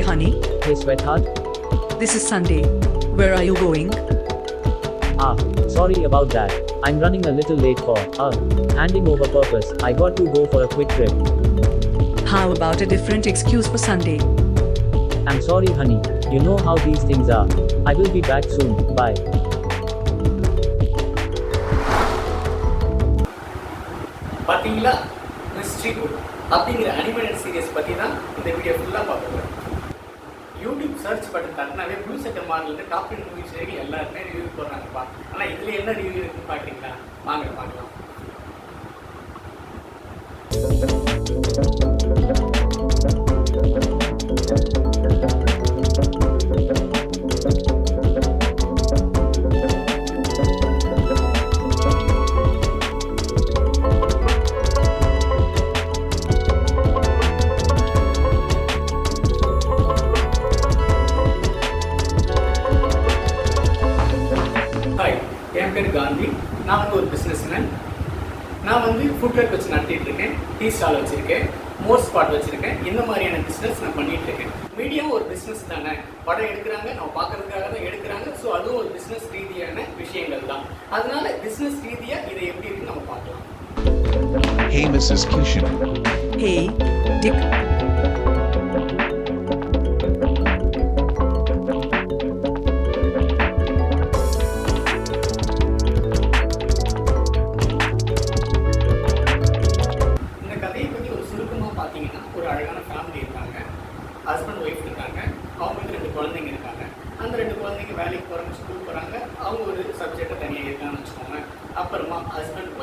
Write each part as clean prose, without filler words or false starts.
honey. Hey, sweetheart. This is Sunday. Where are you going? Sorry about that. I'm running a little late for handing over purpose. I got to go for a quick trip. How about a different excuse for Sunday? I'm sorry, honey. You know how these things are. I will be back soon. Bye. பார்த்தீங்களா mystery book அப்படிங்கிற animated series பற்றி தான் இந்த video ஃபுல்லாக பார்த்துருக்கோம். YouTube search button தட்டினாவே ப்ளூ செட்டர் மாடலேருந்து டாப் 10 மூவிஸ் வரைக்கும் எல்லாருமே ரிவ்யூ போடுறாங்கப்பா. ஆனால் இதில் என்ன ரிவ்யூ இருக்குன்னு பார்க்குறீங்களா? வாங்க பார்க்கலாம். என் பேர் காந்தி. நான் வந்து ஒரு பிஸ்னஸ்மேன். நான் வந்து ஃபுட்வேர் வச்சு நடத்திட்டு இருக்கேன். டீ ஸ்டால் வச்சுருக்கேன், மோர் ஸ்பாட் வச்சுருக்கேன். இந்த மாதிரியான பிஸ்னஸ் நான் பண்ணிகிட்டு இருக்கேன். மீடியாவும் ஒரு பிஸ்னஸ் தானே. படம் எடுக்கிறாங்க, நம்ம பார்க்கறதுக்காக தான் எடுக்கிறாங்க. ஸோ அதுவும் ஒரு பிஸ்னஸ் ரீதியான விஷயங்கள் தான். அதனால பிஸ்னஸ் ரீதியாக இதை எப்படி இருக்குன்னு நம்ம பார்க்கலாம். Hey Mrs. Kishan. Hey, Dick. ஒரு அழகான ஃபேமிலி இருக்காங்க. ஹஸ்பண்ட் ஒய்ஃப் இருக்காங்க. அவங்களுக்கு 2 குழந்தைங்க இருக்காங்க. அந்த 2 குழந்தைங்க வேலைக்கு போகிறாங்க, ஸ்கூல் போகிறாங்க. அவங்க ஒரு சப்ஜெக்டை தனியாக இருக்கான்னு வச்சுக்கோங்க. அப்புறமா ஹஸ்பண்ட்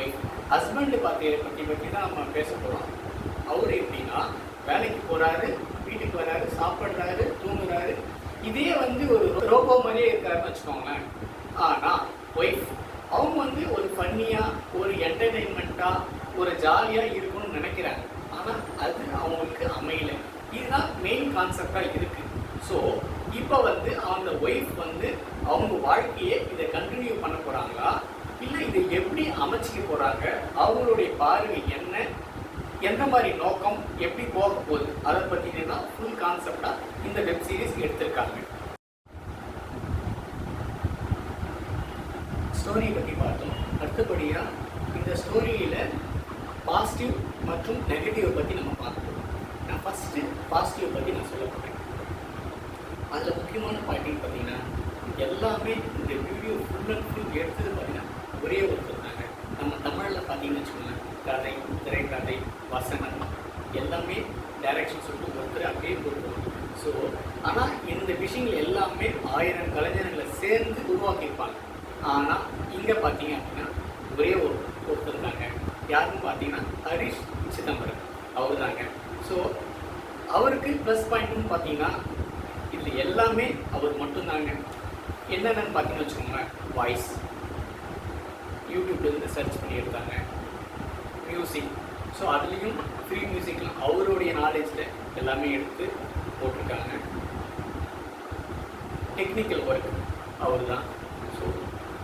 பற்றி தான் நம்ம பேச போகிறோம். அவர் எப்படின்னா வேலைக்கு போகிறாரு, வீட்டுக்கு வராரு, சாப்பிட்றாரு, தூங்குறாரு. இதே வந்து ஒரு ரோபோ மாதிரியே இருக்காருன்னு வச்சுக்கோங்களேன். ஆனால் ஒய்ஃப் அவங்க வந்து ஒரு ஃபன்னியாக, ஒரு என்டர்டெயின்மெண்ட்டாக, ஒரு ஜாலியாக இருக்கணும்னு நினைக்கிறாங்க. ஆனால் அது அவங்களுக்கு அமையல. இதுதான் மெயின் கான்செப்டாக இருக்குது. ஸோ இப்போ வந்து அந்த ஒய்ஃப் வந்து அவங்க வாழ்க்கையை இதை கண்டினியூ பண்ண போகிறாங்களா, இல்லை இதை எப்படி அமைச்சிக்க போகிறாங்க, அவங்களுடைய பார்வை என்ன, எந்த மாதிரி நோக்கம், எப்படி போக போகுது, அதை பற்றி தான் ஃபுல் கான்செப்டாக இந்த வெப் சீரிஸ் எடுத்திருக்காங்க. ஸ்டோரி பற்றி பார்த்தோம். அடுத்தபடியாக இந்த ஸ்டோரியில் பாசிட்டிவ் மற்றும் நெகட்டிவ் பற்றி நம்ம பார்க்கணும். நான் ஃபஸ்ட்டு பாசிட்டிவ் பற்றி நான் சொல்ல போகிறேன். அதில் முக்கியமான பாயிண்ட் பார்த்தீங்கன்னா, எல்லாமே இந்த வீடியோ ஃபுல் அண்ட் ஃபுல் எடுத்தது பார்த்தீங்கன்னா ஒரே ஒருத்தர் தாங்க. நம்ம தமிழில் பார்த்தீங்கன்னு வச்சுக்கோங்க, கதை, திரைக்கதை, வசனம் எல்லாமே டைரக்ஷன் சொல்லிட்டு ஒருத்தர் அப்படியே கொடுக்கணும். ஸோ ஆனால் இந்த விஷயங்கள் எல்லாமே 1000 கலைஞர்களை சேர்ந்து உருவாக்கியிருப்பாங்க. ஆனால் இங்கே பார்த்தீங்க அப்படின்னா ஒரே ஒருத்தர் தாங்க. யாருன்னு பார்த்தீங்கன்னா ஹரிஷ் சிதம்பரம் அவர் தாங்க. ஸோ அவருக்கு ப்ளஸ் பாயிண்ட்னு பார்த்தீங்கன்னா இதில் எல்லாமே அவர் மட்டும்தாங்க. என்னென்னு பார்த்தீங்கன்னு வச்சுக்கோங்க, வாய்ஸ் யூடியூப்லேருந்து சர்ச் பண்ணி எடுத்தாங்க. மியூசிக், ஸோ அதுலேயும் ஃப்ரீ மியூசிக்லாம் அவருடைய நாலேஜில் எல்லாமே எடுத்து போட்டிருக்காங்க. டெக்னிக்கல் ஒர்க் அவர் தான். ஸோ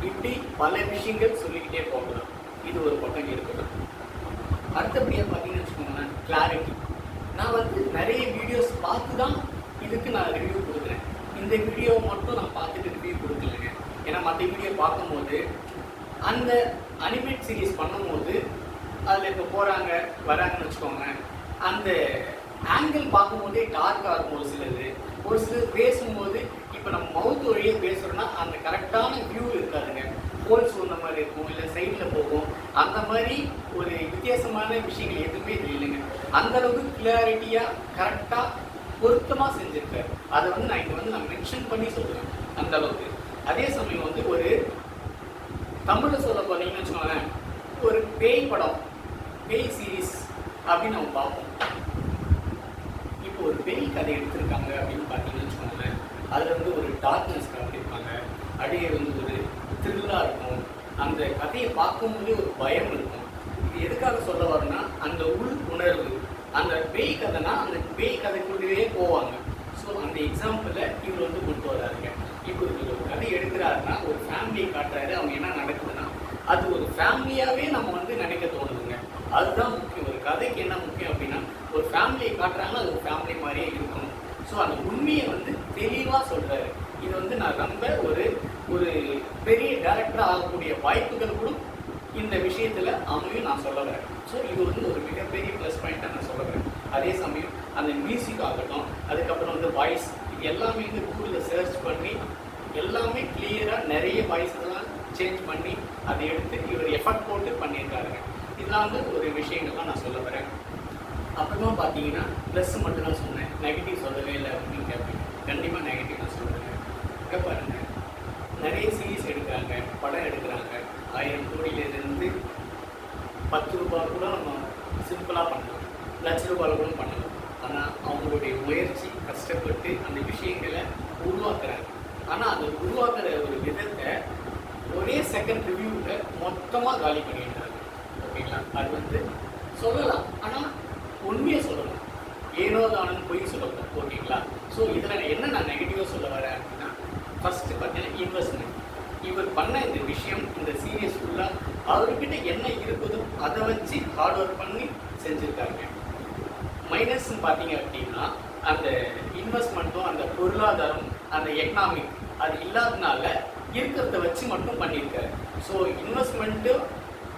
இப்படி பல விஷயங்கள் சொல்லிக்கிட்டே போகலாம். இது ஒரு பக்கம் இருக்கணும். அடுத்தபடியாக பார்த்தீங்கன்னு வச்சுக்கோங்களேன், கிளாரிட்டி. நான் வந்து நிறைய வீடியோஸ் பார்த்து தான் இதுக்கு நான் ரிவ்யூ கொடுக்குறேன். இந்த வீடியோவை மட்டும் நான் பார்த்துட்டு ரிவ்யூ கொடுக்கலைங்க. ஏன்னா மற்ற வீடியோ பார்க்கும்போது அந்த அனிமேட் சீரீஸ் பண்ணும்போது அதில் இப்போ போகிறாங்க வராங்கன்னு வச்சுக்கோங்க, அந்த ஆங்கிள் பார்க்கும்போதே டார்க்காக இருக்கும். ஒரு சிலது பேசும்போது இப்போ நம்ம மவுத் வழியே பேசுகிறோன்னா அந்த கரெக்டான வியூ இருக்காதுங்க. ஹோல்ஸ் வந்த மாதிரி இருக்கும், இல்லை சைடில் போகும். அந்த மாதிரி ஒரு வித்தியாசமான விஷயங்கள் எதுவுமே இல்லைங்க. அந்தளவுக்கு கிளாரிட்டியாக கரெக்டாக பொருத்தமாக செஞ்சுருக்காரு. அதை வந்து நான் இங்கே வந்து நான் மென்ஷன் பண்ணி சொல்லுவேன் அந்தளவுக்கு. அதே சமயம் வந்து ஒரு தமிழில் சொல்ல போனீங்கன்னு வச்சுக்கோங்களேன், ஒரு பேய் படம், பேய் சீரீஸ் அப்படின்னு நம்ம பார்ப்போம். இப்போ ஒரு பேய் கதை எடுத்திருக்காங்க அப்படின்னு பார்த்தீங்கன்னு வச்சுக்கோங்களேன், அதில் வந்து ஒரு டார்க்னஸ் காட்டியிருப்பாங்க. அப்படியே வந்து ஒரு த்ரில்லாக இருக்கும். அந்த கதையை பார்க்கும்போதே ஒரு பயம் இருக்கும். இது எதுக்காக சொல்ல வரேன்னா, அந்த உள் உணர்வு, அந்த பேய் கதைனா அந்த பேய் கதைக்குள்ளேயே போவாங்க. ஸோ அந்த எக்ஸாம்பிளை இவர் வந்து கொண்டு வராருங்க. இப்போ இவர் ஒரு கதை எடுக்கிறாருன்னா ஒரு ஃபேமிலியை காட்டுறாரு. அவங்க என்ன நடக்குதுன்னா அது ஒரு ஃபேமிலியாகவே நம்ம வந்து நினைக்க தோணுதுங்க. அதுதான் முக்கியம். ஒரு கதைக்கு என்ன முக்கியம் அப்படின்னா, ஒரு ஃபேமிலியை காட்டுறாங்கன்னா அது ஒரு ஃபேமிலி மாதிரியே இருக்கணும். ஸோ அந்த உண்மையை வந்து தெளிவாக சொல்கிறாரு. இது வந்து நான் ரொம்ப ஒரு ஒரு பெரிய டேரக்டராக ஆகக்கூடிய வாய்ப்புகள் கூட இந்த விஷயத்தில் அமையும் நான் சொல்ல வரேன். ஸோ இது வந்து ஒரு மிகப்பெரிய ப்ளஸ் பாயிண்ட்டாக நான் சொல்ல வரேன். அதே சமயம் அந்த மியூசிக் ஆகட்டும், அதுக்கப்புறம் வந்து வாய்ஸ், இது எல்லாமே வந்து கூகுளில் சர்ச் பண்ணி எல்லாமே கிளியராக நிறைய வாய்ஸ்லாம் சேஞ்ச் பண்ணி அதை எடுத்து இவர் எஃபர்ட் போட்டு பண்ணியிருக்காருங்க. இதெல்லாம் வந்து ஒரு விஷயங்கள்லாம் நான் சொல்ல வரேன். அப்புறமா பார்த்தீங்கன்னா ப்ளஸ் மட்டும் தான் சொன்னேன், நெகட்டிவ் சொல்லவே இல்லை அப்படின்னு கேட்பேன். கண்டிப்பாக நெகட்டிவ் நான் சொல்கிறேன். இங்கே பாருங்கள், நிறைய சீரீஸ் எடுக்கிறாங்க, படம் எடுக்கிறாங்க. 1000 கோடியிலேருந்து 10 ரூபா கூட நம்ம சிம்பிளாக பண்ணலாம், லட்ச ரூபாயில் கூட பண்ணலாம். ஆனால் அவங்களுடைய முயற்சி கஷ்டப்பட்டு அந்த விஷயங்களை உருவாக்குறாங்க. ஆனால் அந்த உருவாக்குற ஒரு விதத்தை ஒரே செகண்ட் ரிவ்யூவில் மொத்தமாக காலி பண்ணிடுறாங்க. ஓகேங்களா? அது வந்து சொல்லலாம், ஆனால் உண்மையை சொல்லலாம், ஏனோ தானு பொய் சொல்லலாம். ஓகேங்களா? ஸோ இதில் என்ன நான் நெகட்டிவாக சொல்ல வரேன் அப்படின்னா, ஃபஸ்ட்டு பார்த்தீங்கன்னா இன்வெஸ்ட்மெண்ட். இவர் பண்ண இந்த விஷயம், இந்த சீரியஸ் ஃபுல்லாக அவர்கிட்ட என்ன இருக்குதோ அதை வச்சு ஹார்ட் ஒர்க் பண்ணி செஞ்சுருக்காங்க. மைனஸ்ன்னு பார்த்தீங்க அப்படின்னா அந்த இன்வெஸ்ட்மெண்ட்டும் அந்த பொருளாதாரம், அந்த எக்கனாமிக் அது இல்லாதனால இருக்கிறத வச்சு மட்டும் பண்ணியிருக்காரு. ஸோ இன்வெஸ்ட்மெண்ட்டு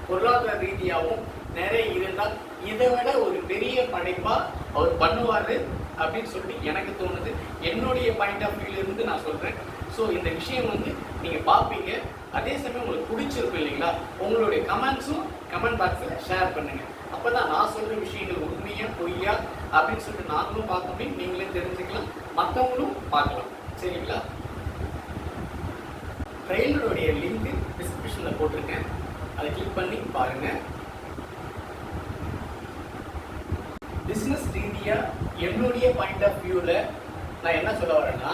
பொருளாதார ரீதியாகவும் நிறைய இருந்தால் இதை விட ஒரு பெரிய படைப்பாக அவர் பண்ணுவார் அப்படின்னு சொல்லிட்டு எனக்கு தோணுது. என்னுடைய பாயிண்ட் ஆஃப் வியூலேருந்து நான் சொல்கிறேன். ஸோ இந்த விஷயம் வந்து நீங்கள் பார்ப்பீங்க, அதே சமயம் உங்களுக்கு பிடிச்சிருக்கும் இல்லைங்களா? உங்களுடைய கமெண்ட்ஸும் கமெண்ட் பாக்ஸில் ஷேர் பண்ணுங்கள். அப்போ தான் நான் சொல்கிற விஷயங்கள் உண்மையா பொய்யா அப்படின்னு சொல்லிட்டு நாங்களும் பார்க்க முடியும், நீங்களே தெரிஞ்சுக்கலாம், மற்றவங்களும் பார்க்கலாம். சரிங்களா? ட்ரெயிலருடைய லிங்க் டிஸ்கிரிப்ஷனில் போட்டிருக்கேன், அதை கிளிக் பண்ணி பாருங்கள். பிஸ்னஸ் ரீதியாக என்னுடைய பாயிண்ட் ஆஃப் வியூவில் நான் என்ன சொல்ல வரேன்னா,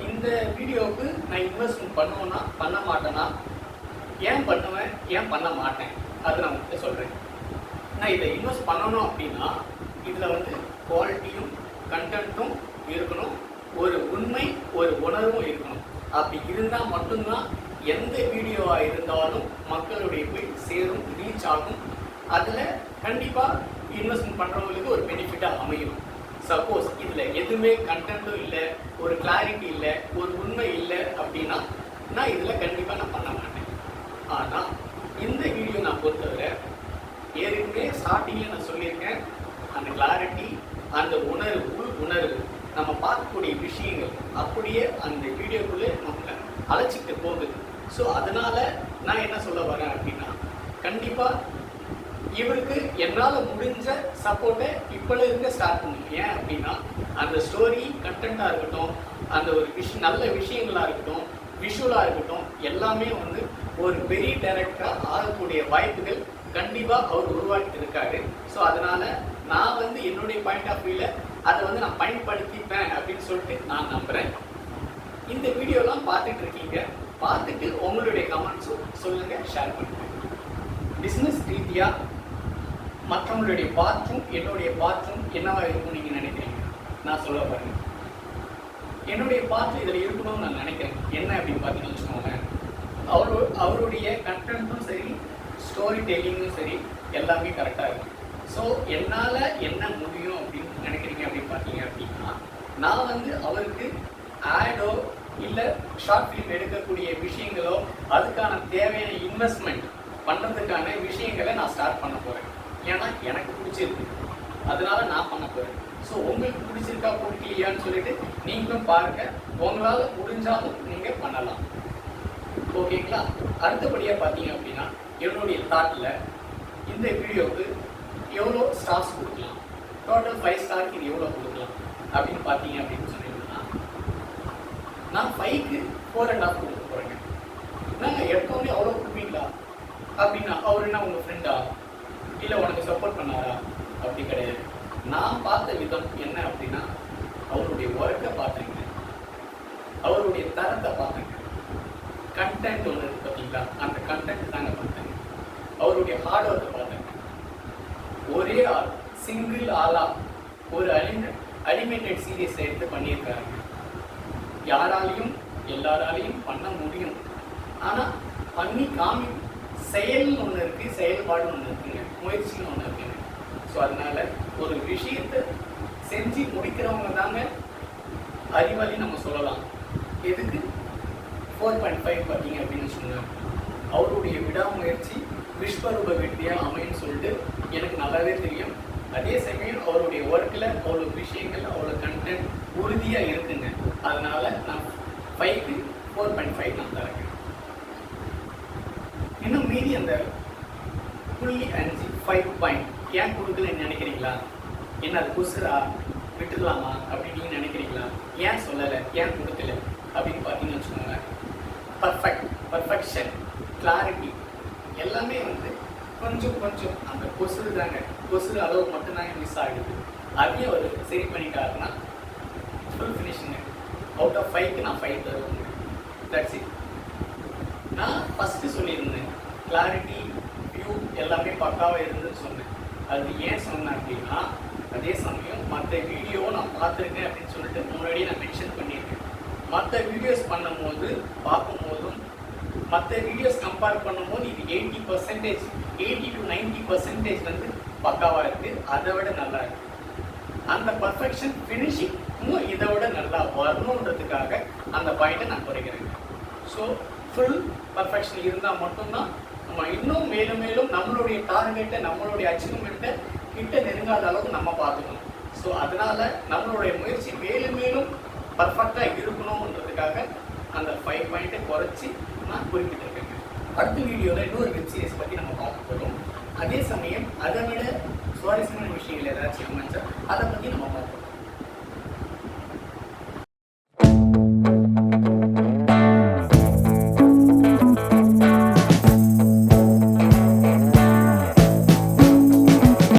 இந்த வீடியோவுக்கு நான் இன்வெஸ்ட்மெண்ட் பண்ணுவேன்னா பண்ண மாட்டேன்னா, ஏன் பண்ணுவேன் ஏன் பண்ண மாட்டேன் அது நான் உங்களுக்கு சொல்கிறேன். நான் இதை இன்வெஸ்ட் பண்ணணும் அப்படின்னா இதில் வந்து குவாலிட்டியும் கண்டென்ட்டும் இருக்கணும், ஒரு உண்மை ஒரு உணர்வும் இருக்கணும். அப்படி இருந்தால் மட்டும்தான் எந்த வீடியோவாக இருந்தாலும் மக்களுடைய போய் சேரும், ரீச் ஆகும். அதில் கண்டிப்பாக இன்வெஸ்ட்மெண்ட் பண்ணுறவங்களுக்கு ஒரு பெனிஃபிட்டாக அமையும். சப்போஸ் இதில் எதுவுமே கண்டென்ட்டும் இல்லை, ஒரு கிளாரிட்டி இல்லை, ஒரு உண்மை இல்லை அப்படின்னா நான் இதில் கண்டிப்பாக நான் பண்ண மாட்டேன். ஆனால் இந்த வீடியோ நான் பொறுத்தவரை ஏற்கனவே ஸ்டார்டிங்கில் நான் சொல்லியிருக்கேன், அந்த கிளாரிட்டி, அந்த உணர்வு நம்ம பார்க்கக்கூடிய விஷயங்கள் அப்படியே அந்த வீடியோக்குள்ளே நம்மளை அழைச்சிட்டு போகுது. ஸோ அதனால் நான் என்ன சொல்ல வரேன் அப்படின்னா, கண்டிப்பாக இவருக்கு என்னால் முடிஞ்ச சப்போர்ட்டை இப்போல இருக்க ஸ்டார்ட் பண்ணுங்க. ஏன் அப்படின்னா அந்த ஸ்டோரி கண்டென்ட்டாக இருக்கட்டும், அந்த ஒரு நல்ல விஷயங்களாக இருக்கட்டும், விஷுவலாக இருக்கட்டும், எல்லாமே வந்து ஒரு பெரிய டைரக்டராக ஆகக்கூடிய வாய்ப்புகள் கண்டிப்பாக அவர் உருவாக்கிட்டு இருக்காரு. ஸோ அதனால் நான் வந்து என்னுடைய பாயிண்ட் ஆஃப் வியூவில் அதை வந்து நான் பயன்படுத்திப்பேன் அப்படின்னு சொல்லிட்டு நான் நம்புகிறேன். இந்த வீடியோலாம் பார்த்துட்டு இருக்கீங்க, பார்த்துட்டு உங்களுடைய கமெண்ட்ஸும் சொல்லுங்கள், ஷேர் பண்ணுங்கள். பிஸ்னஸ் ரீதியாக மற்றவங்களுடைய பாற்றும் என்னுடைய பாற்றும் என்னவா இருக்கும் நீங்கள் நினைக்கிறீங்க? நான் சொல்ல பாருங்க, என்னுடைய பாற்று இதில் இருக்கணும்னு நான் நினைக்கிறேன். என்ன அப்படின்னு பார்த்தீங்கன்னு வச்சுக்கோங்களேன், அவருடைய கண்டென்ட்டும் சரி, ஸ்டோரி டெல்லிங்கும் சரி, எல்லாமே கரெக்டாக இருக்குது. ஸோ என்னால் என்ன முடியும் அப்படின்னு நினைக்கிறீங்க அப்படின்னு பார்த்தீங்க அப்படின்னா, நான் வந்து அவருக்கு ஆடோ இல்லை ஷார்ட் ஃபிலிம் எடுக்கக்கூடிய விஷயங்களோ அதுக்கான தேவையான இன்வெஸ்ட்மெண்ட் பண்ணுறதுக்கான விஷயங்களை நான் ஸ்டார்ட் பண்ண போகிறேன். ஏன்னா எனக்கு பிடிச்சிருக்கு, அதனால நான் பண்ண போகிறேன். ஸோ உங்களுக்கு பிடிச்சிருக்கா பிடிக்கலையான்னு சொல்லிட்டு நீங்களும் பாருங்கள், உங்களால் முடிஞ்சாலும் நீங்கள் பண்ணலாம். ஓகேங்களா? அடுத்தபடியாக பார்த்தீங்க அப்படின்னா, என்னுடைய தாட்டில் இந்த வீடியோவுக்கு எவ்வளோ ஸ்டார்ஸ் கொடுக்கலாம், டோட்டல் 5 ஸ்டாருக்கு இது எவ்வளோ கொடுக்கலாம் அப்படின்னு பார்த்தீங்க அப்படின்னு சொன்னீங்கன்னா, நான் 5க்கு 4.5 கொடுக்க போகிறேங்க. நாங்கள் எடுத்தோடனே அவ்வளோ கொடுப்பீங்களா அப்படின்னா, அவர் என்ன உங்கள் ஃப்ரெண்டா இல்லை உனக்கு சப்போர்ட் பண்ணாரா? அப்படி கிடையாது. நான் பார்த்த விதம் என்ன அப்படின்னா, அவருடைய ஒர்க்கை பார்த்தேங்க, அவருடைய தரத்தை பார்த்தேங்க, கண்டென்ட் ஒன்று இருக்குது பார்த்தீங்களா, அந்த கண்டென்ட் தாங்க பார்த்தேங்க. அவருடைய ஹார்ட் ஒர்க்கை பார்த்தேங்க. ஒரே ஆள், சிங்கிள் ஆளாக ஒரு அனிமேட்டட் சீரியஸை எடுத்து பண்ணியிருக்காங்க. யாராலையும் எல்லாராலையும் பண்ண முடியும், ஆனால் பண்ணி செயல்னு ஒன்று இருக்குது, செயல்பாடுன்னு ஒன்று இருக்குங்க, முயற்சின்னு ஒன்று இருக்குங்க. ஸோ அதனால் ஒரு விஷயத்தை செஞ்சு முடிக்கிறவங்க தாங்க அறிவாளி நம்ம சொல்லலாம். எதுக்கு 4.5 பார்த்தீங்க அப்படின்னு வச்சுக்கோங்க, அவருடைய விடாமுயற்சி விஸ்வரூப வெற்றியாக அமைன்னு சொல்லிட்டு எனக்கு நல்லாவே தெரியும். அதே சமயம் அவருடைய ஒர்க்கில் அவ்வளோ விஷயங்கள் அவ்வளோ கண்டென்ட் உறுதியாக இருக்குங்க. அதனால நான் 5க்கு 4.5 நான் தரேன். இன்னும் மீறி அந்த 5 பாயிண்ட் ஏன் கொடுக்கலன்னு நினைக்கிறீங்களா? என்ன அது குசுரா விட்டுடலாமா அப்படின்னு நீங்கள் நினைக்கிறீங்களா? ஏன் சொல்லலை, ஏன் கொடுக்கல அப்படின்னு பார்த்தீங்கன்னு வச்சுக்கோங்க, பர்ஃபெக்ஷன், கிளாரிட்டி எல்லாமே வந்து கொஞ்சம் அந்த கொசுறு தாங்க, கொசுறு அளவு மட்டும்தாங்க மிஸ் ஆகிடுது. அதையும் அவர் சரி பண்ணிட்டாருன்னா ஃபுல் ஃபினிஷிங்க. அவுட் ஆஃப் 5க்கு நான் 5 தருவேங்க. That's it. நான் ஃபஸ்ட்டு சொல்லியிருந்தேன் கிளாரிட்டி, வியூ எல்லாமே பக்காவாக இருந்துன்னு சொன்னேன். அது ஏன் சொன்னேன் அப்படின்னா, அதே சமயம் மற்ற வீடியோவும் நான் பார்த்துருக்கேன் அப்படின்னு சொல்லிட்டு முன்னாடியே நான் மென்ஷன் பண்ணியிருக்கேன். மற்ற வீடியோஸ் பண்ணும்போது பார்க்கும்போதும் மற்ற வீடியோஸ் கம்பேர் பண்ணும்போது இது 80% 80 to 90% வந்து பக்காவாக இருக்குது. அதை விட நல்லா இருக்குது. அந்த பர்ஃபெக்ஷன் ஃபினிஷிங்கும் இதை விட நல்லா வரணுன்றதுக்காக அந்த பாயிண்ட்டை நான் குறைக்கிறேன். ஸோ ஃபுல் பர்ஃபெக்ஷன் இருந்தால் மட்டும்தான் நம்ம இன்னும் மேலும் மேலும் நம்மளுடைய டார்கெட்டை, நம்மளுடைய அச்சீவ்மெண்ட்டை கிட்ட நெருங்காத அளவுக்கு நம்ம பார்த்துக்கணும். ஸோ அதனால் நம்மளுடைய முயற்சி மேலும் மேலும் பர்ஃபெக்டாக இருக்கணுன்றதுக்காக அந்த 5 பாயிண்ட்டை குறைச்சி நான் குறிப்பிட்டிருக்கேங்க. அடுத்த வீடியோவில் இன்னொரு வெப் சீரிஸ் பற்றி நம்ம பார்க்க போகிறோம். அதே சமயம் அதை விட சுவாரஸ்யமான விஷயங்கள் ஏதாச்சும் அமைச்சா அதை பற்றி நம்ம பார்ப்போம்.